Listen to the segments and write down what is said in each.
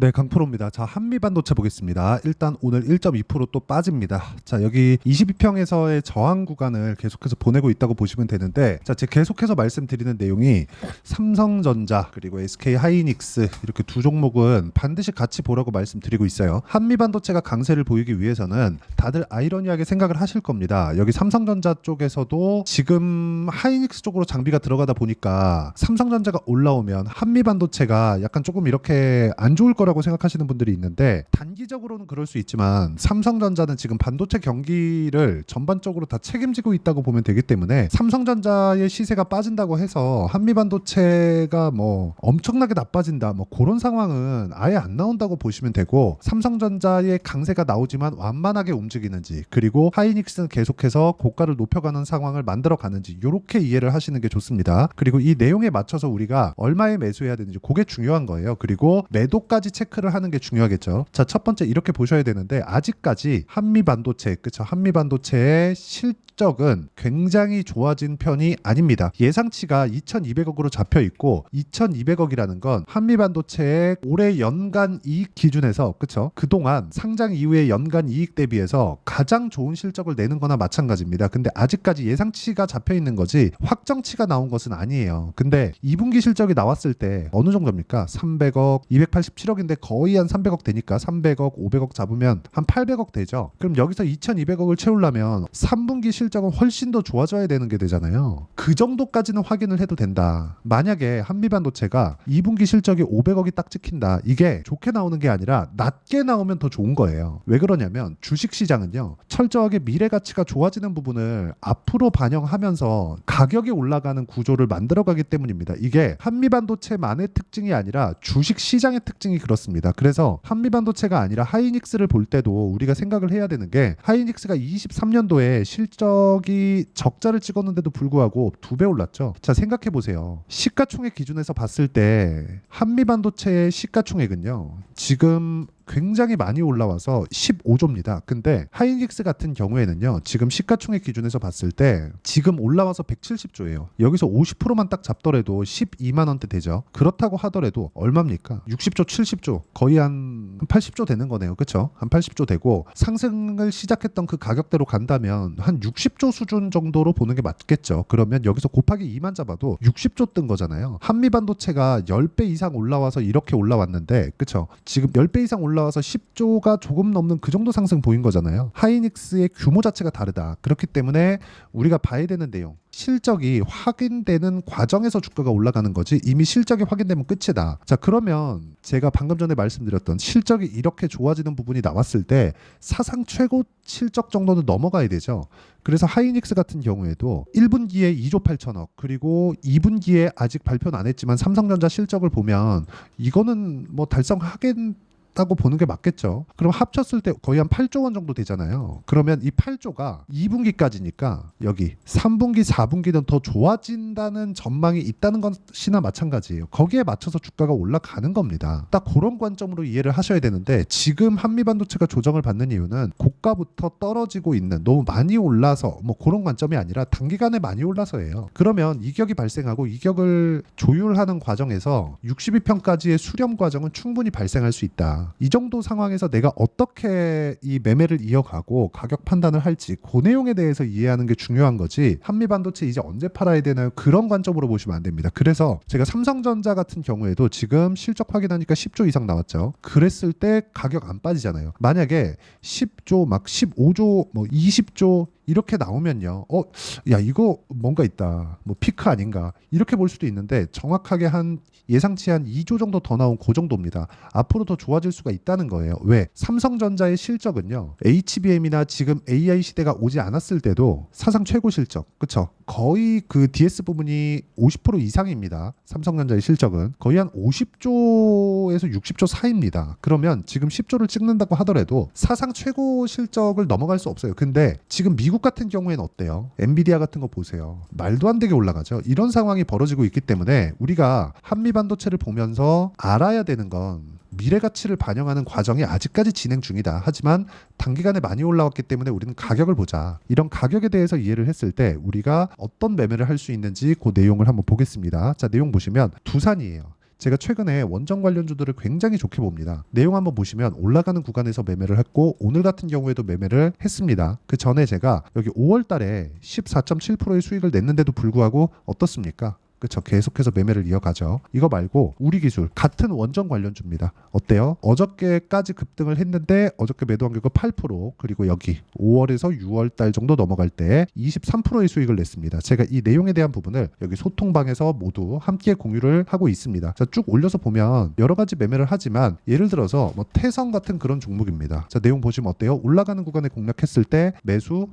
네, 강프로입니다. 자, 한미반도체 보겠습니다. 일단 오늘 1.2% 또 빠집니다. 자, 여기 22평에서의 저항 구간을 계속해서 보내고 있다고 보시면 되는데, 자, 제가 계속해서 말씀드리는 내용이 삼성전자 그리고 SK 하이닉스 이렇게 두 종목은 반드시 같이 보라고 말씀드리고 있어요. 한미반도체가 강세를 보이기 위해서는 다들 아이러니하게 생각을 하실 겁니다. 여기 삼성전자 쪽에서도 지금 하이닉스 쪽으로 장비가 들어가다 보니까 삼성전자가 올라오면 한미반도체가 약간 조금 이렇게 안 좋을 거라고 생각하시는 분들이 있는데, 단기적으로는 그럴 수 있지만 삼성전자는 지금 반도체 경기를 전반적으로 다 책임지고 있다고 보면 되기 때문에 삼성전자의 시세가 빠진다고 해서 한미반도체가 뭐 엄청나게 나빠진다 뭐 그런 상황은 아예 안 나온다고 보시면 되고, 삼성전자의 강세가 나오지만 완만하게 움직이는지, 그리고 하이닉스는 계속해서 고가를 높여가는 상황을 만들어 가는지, 이렇게 이해를 하시는 게 좋습니다. 그리고 이 내용에 맞춰서 우리가 얼마에 매수해야 되는지 그게 중요한 거예요. 그리고 매도까지 체크를 하는 게 중요하겠죠. 자, 첫 번째 이렇게 보셔야 되는데, 아직까지 한미반도체, 그쵸? 한미반도체의 실적은 굉장히 좋아진 편이 아닙니다. 예상치가 2200억으로 잡혀 있고, 2200억이라는 건 한미반도체의 올해 연간 이익 기준에서, 그쵸? 그동안 상장 이후의 연간 이익 대비해서 가장 좋은 실적을 내는 거나 마찬가지입니다. 근데 아직까지 예상치가 잡혀 있는 거지 확정치가 나온 것은 아니에요. 근데 2분기 실적이 나왔을 때 어느 정도입니까? 300억, 287억인데 거의 한 300억 되니까 300억, 500억 잡으면 한 800억 되죠. 그럼 여기서 2200억을 채우려면 3분기 실적은 훨씬 더 좋아져야 되는 게 되잖아요. 그 정도까지는 확인을 해도 된다. 만약에 한미반도체가 2분기 실적이 500억이 딱 찍힌다. 이게 좋게 나오는 게 아니라 낮게 나오면 더 좋은 거예요. 왜 그러냐면 주식시장은요, 철저하게 미래 가치가 좋아지는 부분을 앞으로 반영하면서 가격이 올라가는 구조를 만들어가기 때문입니다. 이게 한미반도체만의 특징이 아니라 주식시장의 특징이 그렇습니다. 그래서 한미반도체가 아니라 하이닉스를 볼 때도 우리가 생각을 해야 되는 게, 하이닉스가 23년도에 실적이 적자를 찍었는데도 불구하고 2배 올랐죠. 자, 생각해 보세요. 시가총액 기준에서 봤을 때 한미반도체의 시가총액은요, 지금 굉장히 많이 올라와서 15조입니다. 근데 하이닉스 같은 경우에는요, 지금 시가총액 기준에서 봤을 때 지금 올라와서 170조예요. 여기서 50%만 딱 잡더라도 12만 원대 되죠. 그렇다고 하더라도 얼마입니까? 60조, 70조, 거의 한 80조 되는 거네요. 그렇죠? 한 80조 되고, 상승을 시작했던 그 가격대로 간다면 한 60조 수준 정도로 보는 게 맞겠죠. 그러면 여기서 곱하기 2만 잡아도 60조 뜬 거잖아요. 한미반도체가 10배 이상 올라와서 이렇게 올라왔는데, 그렇죠? 지금 10배 이상 올라와서 10조가 조금 넘는 그 정도 상승 보인 거잖아요. 하이닉스의 규모 자체가 다르다. 그렇기 때문에 우리가 봐야 되는 내용, 실적이 확인되는 과정에서 주가가 올라가는 거지, 이미 실적이 확인되면 끝이다. 자, 그러면 제가 방금 전에 말씀드렸던 실적이 이렇게 좋아지는 부분이 나왔을 때 사상 최고 실적 정도는 넘어가야 되죠. 그래서 하이닉스 같은 경우에도 1분기에 2조 8천억, 그리고 2분기에 아직 발표는 안 했지만 삼성전자 실적을 보면 이거는 뭐 달성하겠 다고 보는 게 맞겠죠. 그럼 합쳤을 때 거의 한 8조 원 정도 되잖아요. 그러면 이 8조가 2분기까지니까 여기 3분기, 4분기는 더 좋아진다는 전망이 있다는 것이나 마찬가지예요. 거기에 맞춰서 주가가 올라가는 겁니다. 딱 그런 관점으로 이해를 하셔야 되는데, 지금 한미반도체가 조정을 받는 이유는 고가부터 떨어지고 있는, 너무 많이 올라서 뭐 그런 관점이 아니라 단기간에 많이 올라서예요. 그러면 이격이 발생하고 이격을 조율하는 과정에서 62평까지의 수렴 과정은 충분히 발생할 수 있다. 이 정도 상황에서 내가 어떻게 이 매매를 이어가고 가격 판단을 할지, 그 내용에 대해서 이해하는 게 중요한 거지, 한미반도체 이제 언제 팔아야 되나요? 그런 관점으로 보시면 안 됩니다. 그래서 제가 삼성전자 같은 경우에도 지금 실적 확인하니까 10조 이상 나왔죠. 그랬을 때 가격 안 빠지잖아요. 만약에 10조 막 15조 뭐 20조 이렇게 나오면요, 야, 이거 뭔가 있다, 뭐 피크 아닌가, 이렇게 볼 수도 있는데, 정확하게 한 예상치 한 2조 정도 더 나온 그 정도입니다. 앞으로 더 좋아질 수가 있다는 거예요. 왜? 삼성전자의 실적은요, HBM이나 지금 AI 시대가 오지 않았을 때도 사상 최고 실적, 그쵸? 거의 그 DS 부분이 50% 이상입니다. 삼성전자의 실적은 거의 한 50조에서 60조 사이입니다. 그러면 지금 10조를 찍는다고 하더라도 사상 최고 실적을 넘어갈 수 없어요. 근데 지금 미국 같은 경우에는 어때요? 엔비디아 같은 거 보세요. 말도 안 되게 올라가죠. 이런 상황이 벌어지고 있기 때문에 우리가 한미반도체를 보면서 알아야 되는 건, 미래 가치를 반영하는 과정이 아직까지 진행 중이다. 하지만 단기간에 많이 올라왔기 때문에 우리는 가격을 보자. 이런 가격에 대해서 이해를 했을 때 우리가 어떤 매매를 할 수 있는지 그 내용을 한번 보겠습니다. 자, 내용 보시면 두산이에요. 제가 최근에 원전 관련주들을 굉장히 좋게 봅니다. 내용 한번 보시면 올라가는 구간에서 매매를 했고 오늘 같은 경우에도 매매를 했습니다. 그 전에 제가 여기 5월 달에 14.7%의 수익을 냈는데도 불구하고 어떻습니까? 그쵸. 계속해서 매매를 이어가죠. 이거 말고 우리기술 같은 원전 관련주입니다. 어때요? 어저께까지 급등을 했는데 어저께 매도한 결과 8% 그리고 여기 5월에서 6월 달 정도 넘어갈 때 23%의 수익을 냈습니다. 제가 이 내용에 대한 부분을 여기 소통방에서 모두 함께 공유를 하고 있습니다. 자, 쭉 올려서 보면 여러 가지 매매를 하지만 예를 들어서 뭐 태성 같은 그런 종목입니다. 자, 내용 보시면 어때요? 올라가는 구간에 공략했을 때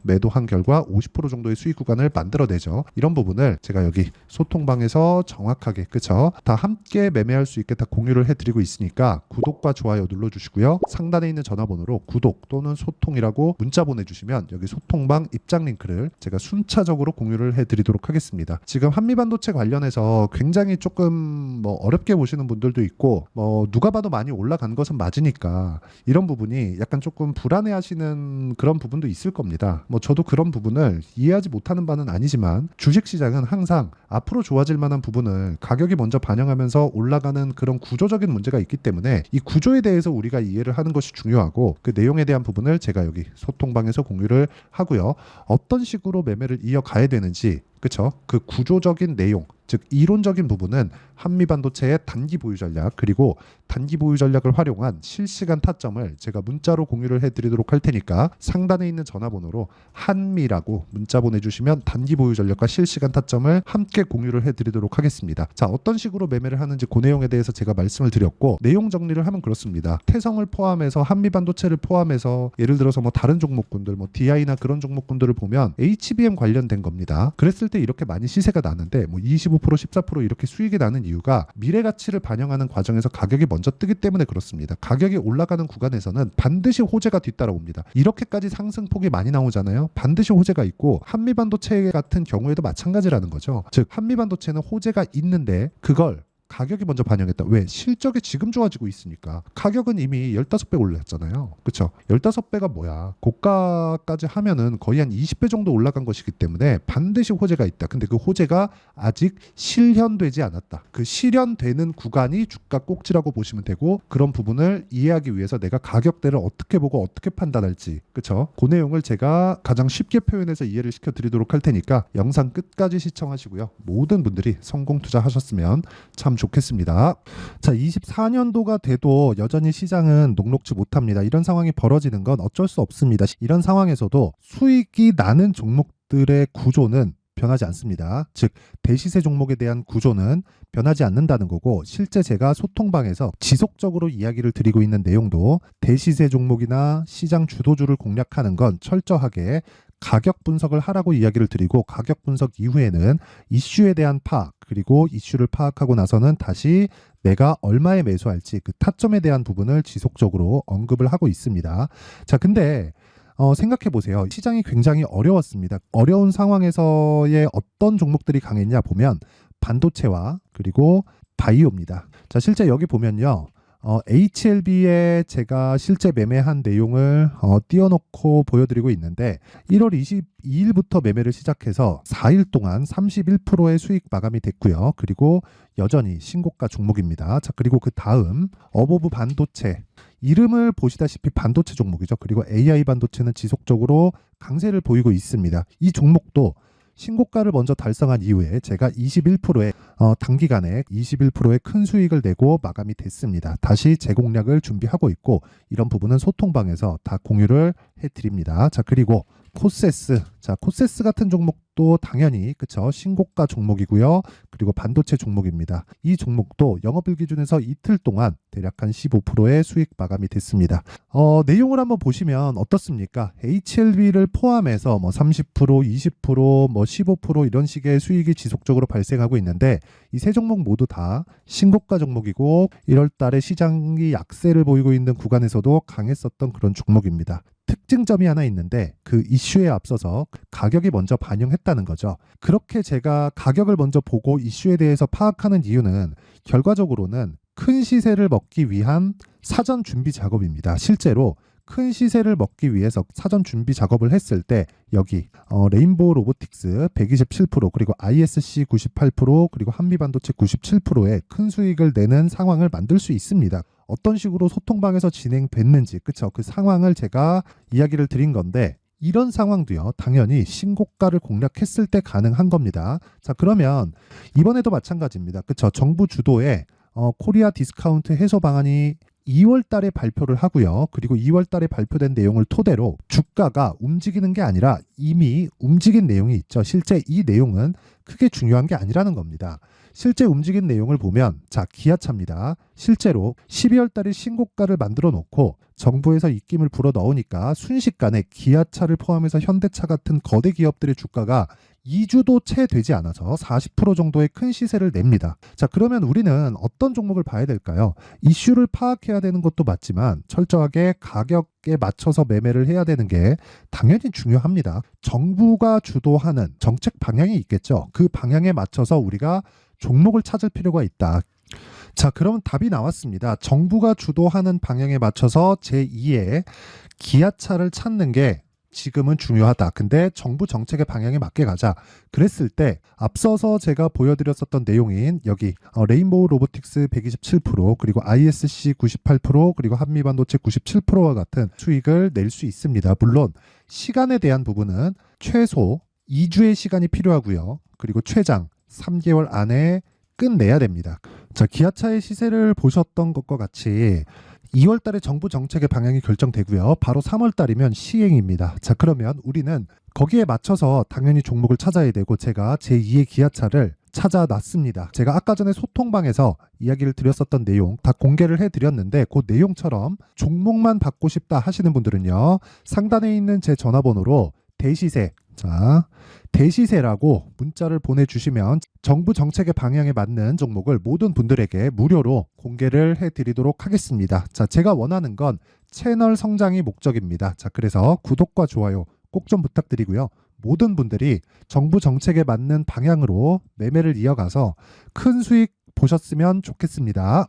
매도한 결과 50% 정도의 수익 구간을 만들어내죠. 이런 부분을 제가 여기 소통방 에서 정확하게 그쵸 다 함께 매매할 수 있게 다 공유를 해드리고 있으니까 구독과 좋아요 눌러주시고요. 상단에 있는 전화번호로 구독 또는 소통이라고 문자 보내주시면 여기 소통방 입장 링크를 제가 순차적으로 공유를 해드리도록 하겠습니다. 지금 한미반도체 관련해서 굉장히 조금 뭐 어렵게 보시는 분들도 있고 뭐 누가 봐도 많이 올라간 것은 맞으니까 이런 부분이 약간 조금 불안해하시는 그런 부분도 있을 겁니다. 뭐 저도 그런 부분을 이해하지 못하는 바는 아니지만 주식시장은 항상 앞으로 좋아질 만한 부분을 가격이 먼저 반영하면서 올라가는 그런 구조적인 문제가 있기 때문에 이 구조에 대해서 우리가 이해를 하는 것이 중요하고 그 내용에 대한 부분을 제가 여기 소통방에서 공유를 하고요. 어떤 식으로 매매를 이어가야 되는지 그쵸? 그 구조적인 내용, 즉 이론적인 부분은 한미반도체의 단기 보유 전략 그리고 단기 보유 전략을 활용한 실시간 타점을 제가 문자로 공유를 해드리도록 할 테니까 상단에 있는 전화번호로 한미라고 문자 보내주시면 단기 보유 전략과 실시간 타점을 함께 공유를 해드리도록 하겠습니다. 자, 어떤 식으로 매매를 하는지 그 내용에 대해서 제가 말씀을 드렸고 내용 정리를 하면 그렇습니다. 태성을 포함해서 한미반도체를 포함해서 예를 들어서 뭐 다른 종목군들 뭐 DI나 그런 종목군들을 보면 HBM 관련된 겁니다. 그랬을 때 이렇게 많이 시세가 나는데 뭐 25% 14% 이렇게 수익이 나는 이유가 미래 가치를 반영하는 과정에서 가격이 먼저 뜨기 때문에 그렇습니다. 가격이 올라가는 구간에서는 반드시 호재가 뒤따라옵니다. 이렇게까지 상승폭이 많이 나오잖아요. 반드시 호재가 있고 한미반도체 같은 경우에도 마찬가지라는 거죠. 즉 한미반도체는 호재가 있는데 그걸 가격이 먼저 반영했다. 왜? 실적이 지금 좋아지고 있으니까. 가격은 이미 15배 올랐잖아요. 그쵸? 15배가 뭐야? 고가까지 하면은 거의 한 20배 정도 올라간 것이기 때문에 반드시 호재가 있다. 근데 그 호재가 아직 실현되지 않았다. 그 실현되는 구간이 주가 꼭지라고 보시면 되고 그런 부분을 이해하기 위해서 내가 가격대를 어떻게 보고 어떻게 판단할지 그쵸? 그 내용을 제가 가장 쉽게 표현해서 이해를 시켜드리도록 할 테니까 영상 끝까지 시청하시고요. 모든 분들이 성공 투자하셨으면 참 좋겠습니다. 자, 24년도가 돼도 여전히 시장은 녹록지 못합니다. 이런 상황이 벌어지는 건 어쩔 수 없습니다. 이런 상황에서도 수익이 나는 종목들의 구조는 변하지 않습니다. 즉 대시세 종목에 대한 구조는 변하지 않는다는 거고 실제 제가 소통방에서 지속적으로 이야기를 드리고 있는 내용도 대시세 종목이나 시장 주도주를 공략하는 건 철저하게 가격 분석을 하라고 이야기를 드리고 가격 분석 이후에는 이슈에 대한 파악 그리고 이슈를 파악하고 나서는 다시 내가 얼마에 매수할지 그 타점에 대한 부분을 지속적으로 언급을 하고 있습니다. 자, 근데 생각해 보세요. 시장이 굉장히 어려웠습니다. 어려운 상황에서의 어떤 종목들이 강했냐 보면 반도체와 그리고 바이오입니다. 자, 실제 여기 보면요. HLB에 제가 실제 매매한 내용을 띄워놓고 보여드리고 있는데 1월 22일부터 매매를 시작해서 4일 동안 31%의 수익 마감이 됐고요. 그리고 여전히 신고가 종목입니다. 자, 그리고 그 다음 어보브 반도체 이름을 보시다시피 반도체 종목이죠. 그리고 AI 반도체는 지속적으로 강세를 보이고 있습니다. 이 종목도 신고가를 먼저 달성한 이후에 제가 21%의 단기간에 21%의 큰 수익을 내고 마감이 됐습니다. 다시 재공략을 준비하고 있고 이런 부분은 소통방에서 다 공유를 해드립니다. 자, 그리고 코세스. 자, 코세스 같은 종목도 당연히 그쵸 신고가 종목이고요. 그리고 반도체 종목입니다. 이 종목도 영업일 기준에서 이틀 동안 대략 한 15%의 수익 마감이 됐습니다. 내용을 한번 보시면 어떻습니까? HLB를 포함해서 뭐 30%, 20%, 뭐 15% 이런 식의 수익이 지속적으로 발생하고 있는데 이 세 종목 모두 다 신고가 종목이고 1월 달에 시장이 약세를 보이고 있는 구간에서도 강했었던 그런 종목입니다. 특징점이 하나 있는데 그 이슈에 앞서서 가격이 먼저 반영했다는 거죠. 그렇게 제가 가격을 먼저 보고 이슈에 대해서 파악하는 이유는 결과적으로는 큰 시세를 먹기 위한 사전 준비 작업입니다. 실제로 큰 시세를 먹기 위해서 사전 준비 작업을 했을 때 여기 레인보우 로보틱스 127% 그리고 ISC 98% 그리고 한미반도체 97%의 큰 수익을 내는 상황을 만들 수 있습니다. 어떤 식으로 소통방에서 진행됐는지 그쵸? 그 상황을 제가 이야기를 드린 건데 이런 상황도요 당연히 신고가를 공략했을 때 가능한 겁니다. 자 그러면 이번에도 마찬가지입니다. 그쵸? 정부 주도의 코리아 디스카운트 해소 방안이 2월 달에 발표를 하고요. 그리고 2월 달에 발표된 내용을 토대로 주가가 움직이는 게 아니라 이미 움직인 내용이 있죠. 실제 이 내용은 크게 중요한 게 아니라는 겁니다. 실제 움직인 내용을 보면 자 기아차입니다. 실제로 12월 달에 신고가를 만들어 놓고 정부에서 입김을 불어 넣으니까 순식간에 기아차를 포함해서 현대차 같은 거대 기업들의 주가가 2주도 채 되지 않아서 40% 정도의 큰 시세를 냅니다. 자, 그러면 우리는 어떤 종목을 봐야 될까요? 이슈를 파악해야 되는 것도 맞지만 철저하게 가격에 맞춰서 매매를 해야 되는 게 당연히 중요합니다. 정부가 주도하는 정책 방향이 있겠죠. 그 방향에 맞춰서 우리가 종목을 찾을 필요가 있다. 자, 그럼 답이 나왔습니다. 정부가 주도하는 방향에 맞춰서 제2의 기아차를 찾는 게 지금은 중요하다. 근데 정부 정책의 방향에 맞게 가자. 그랬을 때 앞서서 제가 보여드렸었던 내용인 여기 레인보우 로보틱스 127% 그리고 ISC 98% 그리고 한미반도체 97%와 같은 수익을 낼 수 있습니다. 물론 시간에 대한 부분은 최소 2주의 시간이 필요하고요. 그리고 최장 3개월 안에 끝내야 됩니다. 자, 기아차의 시세를 보셨던 것과 같이 2월 달에 정부 정책의 방향이 결정되고요. 바로 3월 달이면 시행입니다. 자, 그러면 우리는 거기에 맞춰서 당연히 종목을 찾아야 되고 제가 제2의 기아차를 찾아놨습니다. 제가 아까 전에 소통방에서 이야기를 드렸었던 내용 다 공개를 해드렸는데 그 내용처럼 종목만 받고 싶다 하시는 분들은요. 상단에 있는 제 전화번호로 대시세 자 대시세라고 문자를 보내주시면 정부 정책의 방향에 맞는 종목을 모든 분들에게 무료로 공개를 해드리도록 하겠습니다. 자, 제가 원하는 건 채널 성장이 목적입니다. 자, 그래서 구독과 좋아요 꼭 좀 부탁드리고요. 모든 분들이 정부 정책에 맞는 방향으로 매매를 이어가서 큰 수익 보셨으면 좋겠습니다.